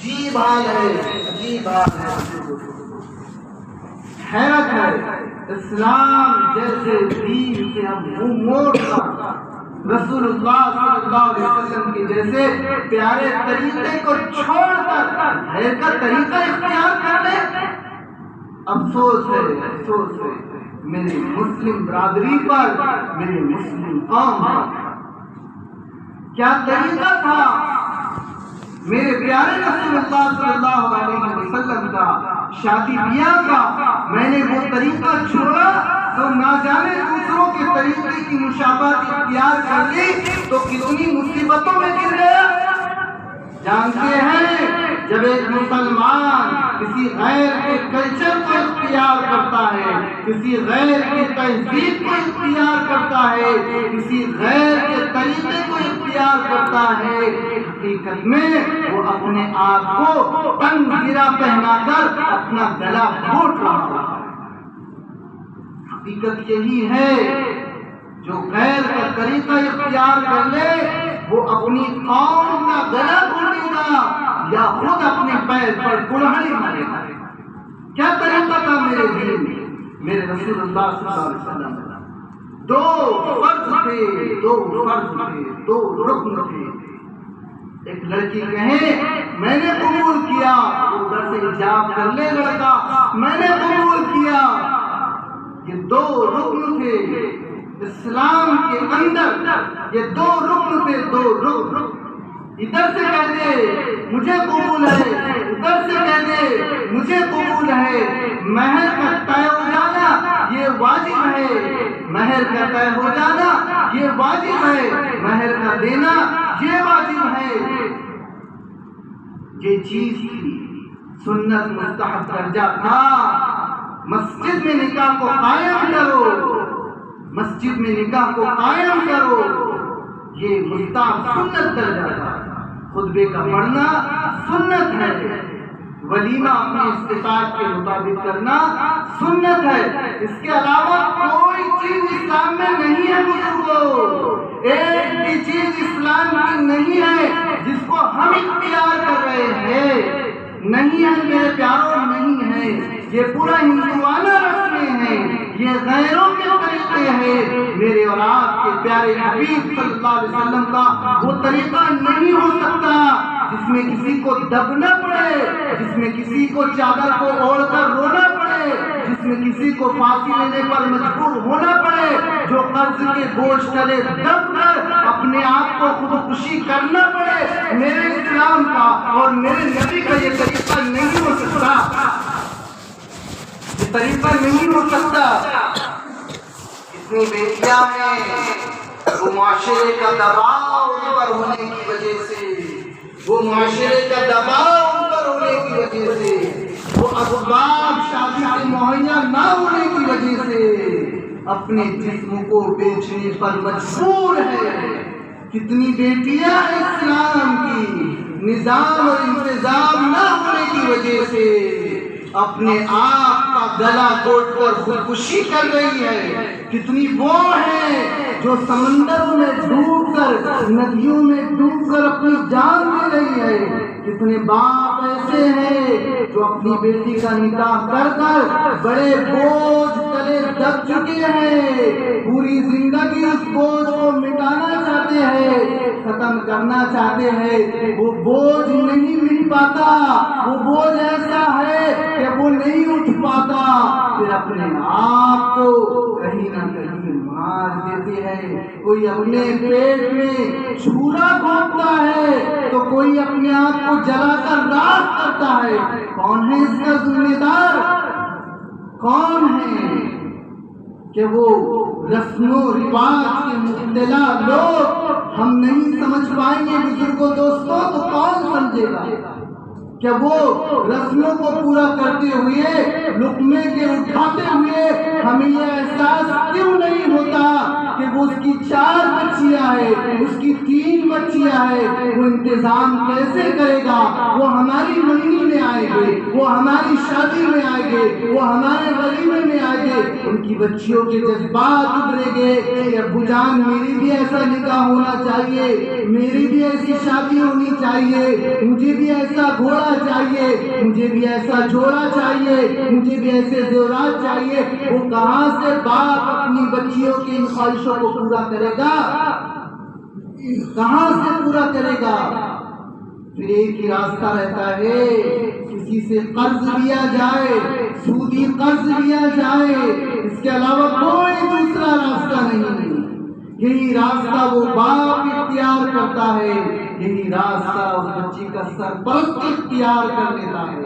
عجیب حال ہے، عجیب حال ہے، حیرت ہے۔ اسلام جیسے دین سے ہم منہ موڑ کر رسول اللہ صلی اللہ علیہ وسلم کے جیسے پیارے طریقے کو چھوڑ کر غیر کا طریقہ اختیار کر لیں، افسوس ہے، افسوس ہے میری مسلم برادری پر، میری مسلم قوم پر۔ کیا طریقہ تھا میرے پیارے رسول اللہ صلی اللہ علیہ وسلم کا، شادی بیاہ کا؟ میں نے وہ طریقہ چھوڑا تو نہ جانے دوسروں کے طریقے کی مشابہت اختیار کر لی تو کتنی مصیبتوں میں گر گیا۔ جانتے ہیں جب ایک مسلمان کسی غیر کے کلچر کو اختیار کرتا ہے، کسی غیر کی تہذیب کو اختیار کرتا ہے، کسی غیر کے طریقے کو اختیار کرتا ہے، حقیقت میں وہ اپنے آپ کو تنگ گرا پہنا کر اپنا گلا گھونٹ رہا ہے۔ حقیقت یہی ہے، جو غیر کا طریقہ اختیار کر لے وہ اپنی قوم کا گلا گھونٹے گا یا خود اپنے پیر پر کڑھائی مارے گا۔ کیا طریقہ تھا میرے دین میں، میرے رسول اللہ صلی اللہ علیہ وسلم؟ دو فرض تھے، دو فرض تھے، دو رکن تھے۔ ایک لڑکی کہے میں نے قبول کیا، ادھر سے حجاب کر لے لڑکا، میں نے قبول کیا۔ یہ دو رکن تھے اسلام کے اندر، یہ دو رکن تھے، دو رکن۔ ادھر سے کہہ دے مجھے قبول ہے، ادھر سے کہہ دے مجھے قبول ہے۔ مہر کا طے ہو جانا یہ واجب ہے، مہر کا طے ہو جانا یہ واجب ہے، مہر کا دینا یہ واجب ہے۔ یہ چیز تھی، سنت مستحب درجہ تھا۔ مسجد میں نکاح کو قائم کرو، مسجد میں نکاح کو قائم کرو، یہ مستحب سنت درجہ تھا۔ خطبے کا پڑھنا سنت ہے، ولیمہ اپنی استطاعت کے مطابق کرنا سنت ہے۔ اس کے علاوہ کوئی چیز اسلام میں نہیں ہے بزرگوں، ایک بھی چیز اسلام کی نہیں ہے جس کو ہم اختیار کر رہے ہیں۔ نہیں ہے میرے پیاروں، نہیں ہے۔ یہ پورا ہندوانہ رسمیں ہیں، یہ غیروں کے طریقے ہیں۔ میرے اور آپ کے پیارے حبیب صلی اللہ علیہ وسلم کا وہ طریقہ نہیں ہو سکتا جس میں کسی کو دبنا پڑے، جس میں کسی کو چادر کو اوڑھ کر رونا پڑے، جس میں کسی کو پھانسی لینے پر مجبور ہونا پڑے، جو قرض کے بوجھ تلے دب کر اپنے آپ کو خودکشی کرنا پڑے۔ میرے اسلام کا اور میرے نبی کا یہ طریقہ نہیں ہو سکتا، یہ طریقہ نہیں ہو سکتا۔ اتنی بیٹیاں ہیں، وہ معاشرے کا دباؤ ان پر ہونے کی وجہ سے، وہ معاشرے کا دباؤ ان پر ہونے کی وجہ سے، وہ اسباب شادی سے مہیا نہ ہونے کی وجہ سے اپنے جسم کو بیچنے پر مجبور ہے۔ کتنی بیٹیاں اسلام کی نظام اور انتظام نہ ہونے کی وجہ سے اپنے آپ کا گلا گھونٹ کر خودکشی کر رہی ہے۔ کتنی وہ ہیں جو سمندروں میں ڈوب کر، ندیوں میں ڈوب کر اپنی جان دے رہی ہے۔ کتنے باپ ایسے ہیں جو اپنی بیٹی کا نکاح کر کر بڑے بوجھ تلے دب چکے ہیں، پوری زندگی اس بوجھ کو مٹانا چاہتے ہیں، ختم کرنا چاہتے ہیں۔ وہ بوجھ نہیں مٹ پاتا، وہ بوجھ ایسا ہے کہ وہ نہیں اٹھ پاتا، پھر اپنے آپ کو کہیں نہ کہیں مار دیتے ہیں۔ کوئی اپنے پیٹ میں چھورا گھونپتا ہے تو کوئی اپنے آپ کو جلا کر راکھ کرتا ہے۔ کون ہے اس کا ذمہ دار؟ کون ہے کہ وہ رسم و رواج کے مبتلا لوگ ہم نہیں سمجھ پائیں گے بزرگوں دوستوں تو کون سمجھے گا؟ کہ وہ رسموں کو پورا کرتے ہوئے، لقمے کے اٹھاتے ہوئے ہمیں یہ احساس کیوں نہیں ہوتا کہ وہ اس کی 4 بچیاں ہیں، اس کی 3 بچیاں ہیں، وہ انتظام کیسے کرے گا؟ وہ ہماری منگنی میں آئیں گے، وہ ہماری شادی میں آئیں گے، وہ ہمارے ولیمے میں آئیں گے، ان کی بچیوں کے جذبات ابھریں گے کہ ابو جان میری بھی ایسا نکاح ہونا چاہیے، میری بھی ایسی شادی ہونی چاہیے، مجھے بھی ایسا ایسا گھوڑا چاہیے، مجھے بھی ایسا جوڑا چاہیے، مجھے بھی ایسے زیورات چاہیے، وہ کہاں سے باپ اپنی بچیوں کی ان خواہشوں کو پورا کرے گا؟ کہاں سے پورا کرے گا؟ پھر ایک ہی راستہ رہتا ہے، کسی سے قرض لیا جائے، سودی قرض لیا جائے، اس کے علاوہ کوئی دوسرا راستہ نہیں۔ یہی راستہ وہ باپ اختیار کرتا ہے، یہی راستہ اس بچی کا سرپرست اختیار کر لیتا ہے۔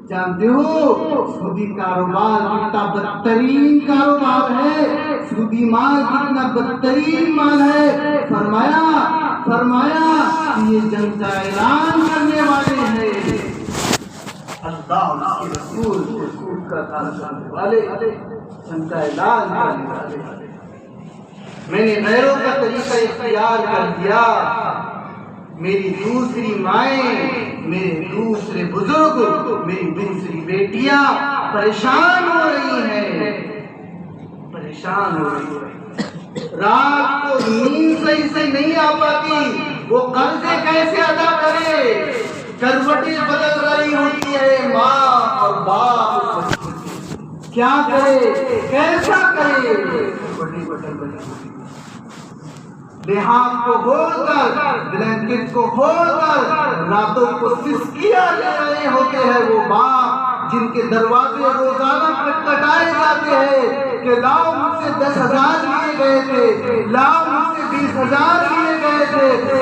جانتے ہو سودی کاروبار کتنا بدترین کاروبار ہے، سودی مال کتنا بدترین مال ہے۔ فرمایا کہ یہ جنگ کا اعلان کرنے والے ہیں، اللہ اور اس کے رسول سود کا کام کرنے والے، جنگ کا اعلان کرنے والے۔ میں نے غیروں کا طریقہ اختیار کر دیا، میری دوسری مائیں، میرے دوسرے بزرگ، میری دوسری بیٹیاں پریشان ہو رہی ہیں، پریشان ہو رہی ہیں۔ رات کو نیند صحیح سے نہیں آ پاتی، وہ قرضے کیسے ادا کرے؟ کروٹیں بدل رہی ہوتی ہے ماں اور باپ، کیا کرے، کیسا کرے؟ لحاظ کو کھول کر، بلینکٹ کو کھول کر راتوں کو سسکیاں لے رہے ہوتے ہیں وہ باپ، جن کے دروازے روزانہ کٹائے جاتے ہیں کہ لاؤ مجھ سے 10,000 لیے گئے تھے، لاؤ مجھ سے 20,000 لیے گئے تھے،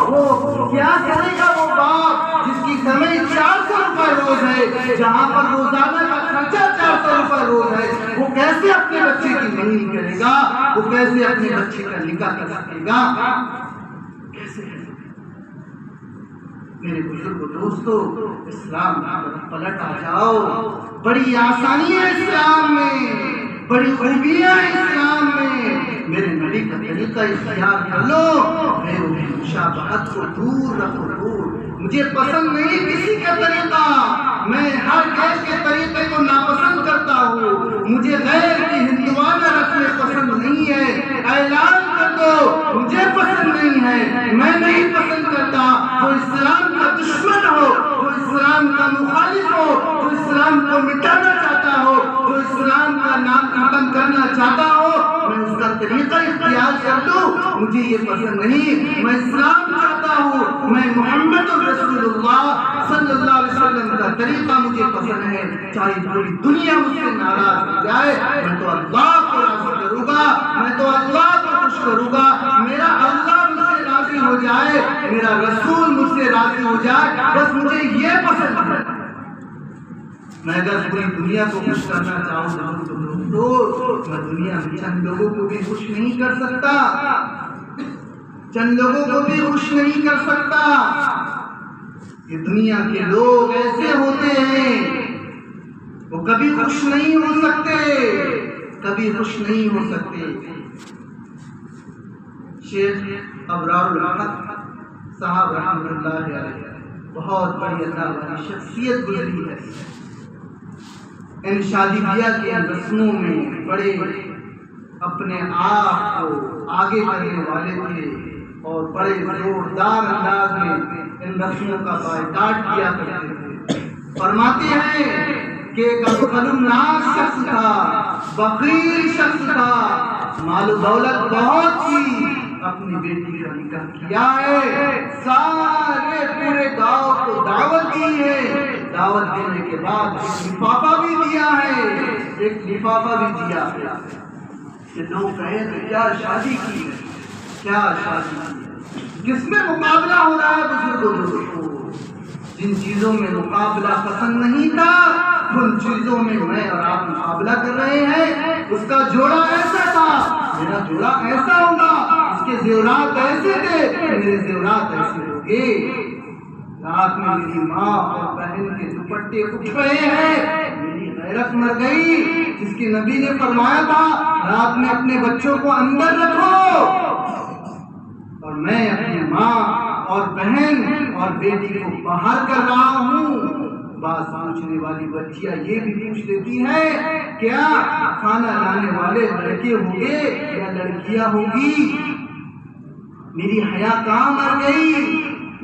وہ کیا کرے گا وہ باپ جس کی کمائی 400 روپے روز ہے، جہاں پر روزانہ کا خرچہ 400 روپے روز ہے، وہ کیسے اپنے بچے کی نہیں کرے گا؟ وہ کیسے اپنے بچے کا نکاح کر سکے گا؟ کیسے؟ میرے بزرگ دوستو، اسلام کی پلٹ آ جاؤ، بڑی آسانی ہے اسلام میں، بڑی خوبیاں اسلام میں۔ میرے نبی کا طریقہ اختیار کر لو، غیروں کی مشابہت کو دور رکھو، دور۔ مجھے پسند نہیں کسی کا طریقہ، میں ہر غیر کے طریقے کو ناپسند کرتا ہوں، مجھے غیر کی ہندوانہ رسمیں پسند نہیں ہے، اعلان کر دو مجھے پسند نہیں ہے، میں نہیں پسند کرتا۔ جو اسلام کا دشمن ہو، جو اسلام کا مخالف ہو، جو اسلام کو مٹانا چاہتا ہو، جو اسلام کا نام ختم کرنا چاہتا ہو، میں اس کا طریقہ اختیار کر لوں، مجھے یہ پسند نہیں۔ میں اسلام چاہتا ہوں، میں محمد رسول اللہ صلی اللہ علیہ وسلم کا طریقہ مجھے پسند ہے، چاہے پوری دنیا مجھ سے ناراض ہو جائے، میں تو اللہ کو راضی کروں گا، میں تو اللہ کو خوش کروں گا، میرا اللہ مجھ سے راضی ہو جائے، میرا رسول مجھ سے راضی ہو جائے، بس مجھے یہ پسند ہے۔ میں اگر پوری دنیا کو خوش کرنا چاہوں تو میں دنیا میں چند لوگوں کو بھی خوش نہیں کر سکتا، چند لوگوں کو بھی خوش نہیں کر سکتا۔ یہ دنیا کے لوگ ایسے ہوتے ہیں، وہ کبھی خوش نہیں ہو سکتے، کبھی خوش نہیں ہو سکتے۔ شیخ ابرار الحق صاحب رحمۃ اللہ علیہ بہت بڑی اللہ والی شخصیت گزری ہے۔ ان شادی بیاہ کے رسموں میں بڑے اپنے آپ کو آگے کرنے والے تھے اور بڑے زوردار انداز میں ان رسموں کا بائیکاٹ کیا کرتے تھے۔ فرماتے ہیں کہ ایک ابخل الناس شخص تھا، بخیل شخص تھا، مال و دولت بہت تھی، اپنی بیٹی کا نکاح کیا ہے، سارے پورے گاؤں کو دعوت دی ہے، دعوت دینے کے بعد ایک لفافہ بھی دیا ہے، ایک لفافہ بھی دیا ہے کہ لوگ کہیں تو کیا شادی کی ہے، کیا شادی کی ہے۔ کس میں مقابلہ ہو رہا ہے بزرگوں کو؟ جن چیزوں میں مقابلہ پسند نہیں تھا، ان چیزوں میں میں اور آپ مقابلہ کر رہے ہیں۔ اس کا جوڑا ایسا تھا، میرا جوڑا ایسا ہوگا، اس کے زیورات ایسے تھے، میرے زیورات ایسے ہوں گے۔ رات میں میری ماں اور بہن کے دوپٹے اٹھ رہے ہیں، میری غیرت مر گئی، جس کے نبی نے فرمایا تھا رات میں اپنے بچوں کو اندر رکھو، اور میں اپنی ماں اور بہن اور بیٹی کو باہر کر رہا ہوں۔ بات پوچھنے والی بچیاں یہ بھی پوچھ لیتی ہیں کیا کھانا لانے والے لڑکے ہوں گے یا لڑکیاں ہوگی؟ میری حیا کہاں مر گئی؟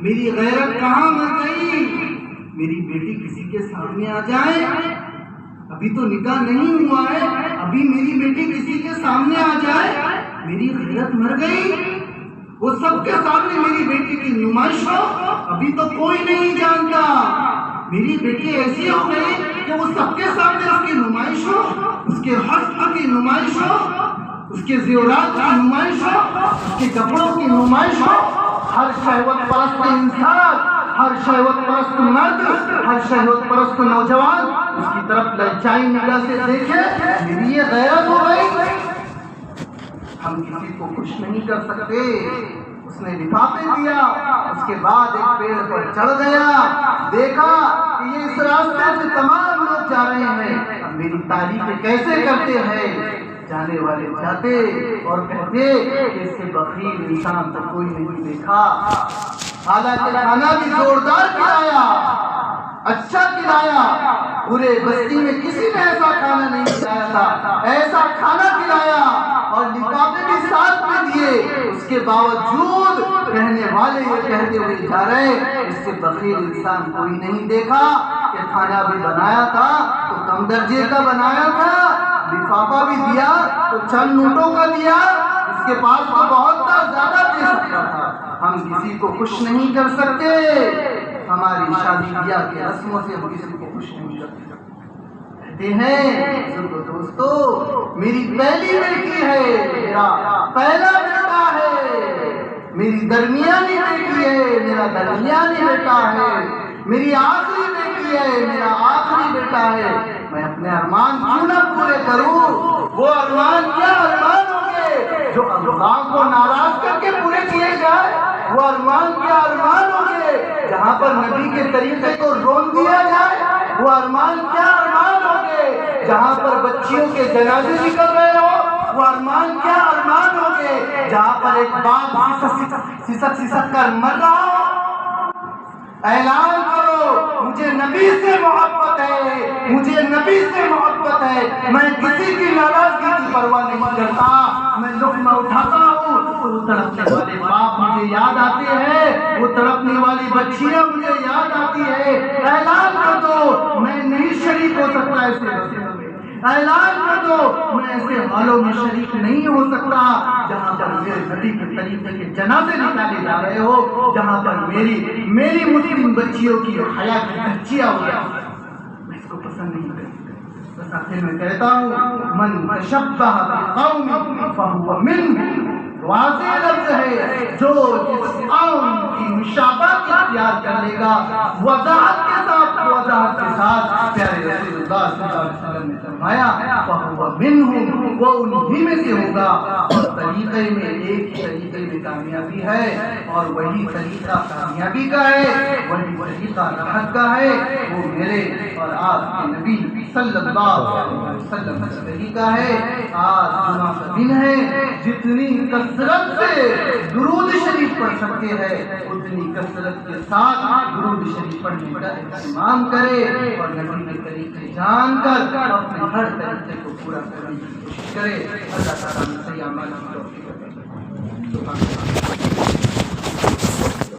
میری غیرت کہاں مر گئی؟ میری بیٹی کسی کے سامنے آ جائے، ابھی تو نکاح نہیں ہوا ہے، ابھی میری بیٹی کسی کے سامنے آ جائے، میری غیرت مر گئی۔ وہ سب کے سامنے میری بیٹی کی نمائش ہو، ابھی تو کوئی نہیں جانتا۔ میری بیٹی ایسی ہو گئی کہ وہ سب کے سامنے اس کی نمائش ہو، اس کے حسن کی نمائش ہو، اس کے زیورات کی نمائش ہو، اس کے کپڑوں کی نمائش ہو۔ ہر شہوت پرست انسان، ہر شہوت پرست مرد، ہر شہوت پرست نوجوان اس کی طرف للچائی نگاہ سے دیکھے، میری یہ غیرت ہو گئی۔ ہم کسی کو خوش نہیں کر سکتے۔ اس نے لفافے دیا، اس کے بعد ایک پیڑ پر چڑھ گیا، دیکھا کہ یہ اس راستے سے تمام لوگ جا رہے ہیں، اب میری تعریفیں کیسے کرتے ہیں؟ جانے والے جاتے اور کہتے کہ اس سے بخیل انسان تو کوئی نہیں دیکھا۔ حالانکہ کھانا بھی زوردار کھلایا، اچھا کھلایا، پورے بستی میں کسی نے ایسا کھانا نہیں کھلایا تھا، ایسا کھانا کھلایا اور لفافے بھی ساتھ میں دیے۔ اس کے باوجود کہنے والے یہ کہتے ہوئے جا رہے اس سے بخیل انسان کوئی نہیں دیکھا کہ کھانا بھی بنایا تھا تو کم درجے کا بنایا تھا، لفافہ بھی دیا تو چند نوٹوں کا دیا، اس کے پاس تو بہت زیادہ دے سکتا تھا۔ ہم کسی کو خوش نہیں کر سکتے، ہماری شادی بیاہ کے رسموں سے ہم کسی کو خوش نہیں کر سکتے۔ کہتے ہیں دوستو میری پہلی بیٹی ہے، میرا پہلا بیٹا ہے، میری درمیانی بیٹی ہے، میرا درمیانی بیٹا ہے، میری آخری بیٹی ہے، میرا آخری بیٹا ہے۔ میں اپنے ارمان کیوں نہ پورے کروں؟ وہ ارمان کیا ارمان ہوں گے جو اللہ کو ناراض کر کے پورے کیے جائے؟ وہ ارمان کیا ارمان ہوں گے جہاں پر نبی کے طریقے کو رون دیا جائے؟ وہ ارمان کیا ارمان ہوں گے جہاں پر بچیوں کے جنازے نکل رہے ہو؟ وہ ارمان کیا ارمان ہوں گے جہاں پر ایک باپ سسک کر مر رہا ہو؟ اعلان کرو مجھے نبی سے محبت ہے، مجھے نبی سے محبت ہے، میں کسی کی ناراضگی کی پرواہ نہیں کرتا۔ میں لقمہ اٹھاتا ہوں تو وہ تڑپنے والے باپ مجھے یاد آتے ہیں، وہ تڑپنے والی بچیاں مجھے یاد آتی ہے۔ اعلان کر دو میں نہیں شریک ہو سکتا ایسے رسموں میں، اعلان کر دو میں ایسے حالوں میں شریک نہیں ہو سکتا جہاں پر میرے نبی کے طریقے کے جنازے نکالے جا رہے ہو، جہاں پر میری مسلم بچیوں کی حیا کی بچیاں ہو جائیں۔ میں اس کو پسند نہیں کرتا۔ بس آخر میں کہتا ہوں من تشبہ بقوم فہو منہم، واضح لفظ ہے جو جس قوم کی مشابہت اختیار کر لے گا، وضاحت کے ساتھ پیارے رسول اللہ صلی اللہ علیہ وسلم نے فرمایا فہو منہم، وہ انہی میں سے ہوگا۔ اور طریقے میں ایک ہی طریقے میں کامیابی ہے اور وہی طریقہ کامیابی کا ہے، وہی طریقہ راحت کا ہے، وہ میرے اور آپ کے نبی صلی اللہ علیہ وسلم کا طریقہ ہے۔ آج جمعہ کا دن ہے، جتنی کثرت سے درود شریف پڑھ سکتے ہیں اتنی کثرت کے ساتھ درود شریف پڑھنے کا اہتمام کرے اور نبی کے طریقے جان کر اپنے ہر طریقے کو پورا کرنے کی کوشش کرے۔ اللہ تعالیٰ سے اعمال کی توفیق عطا فرمائے۔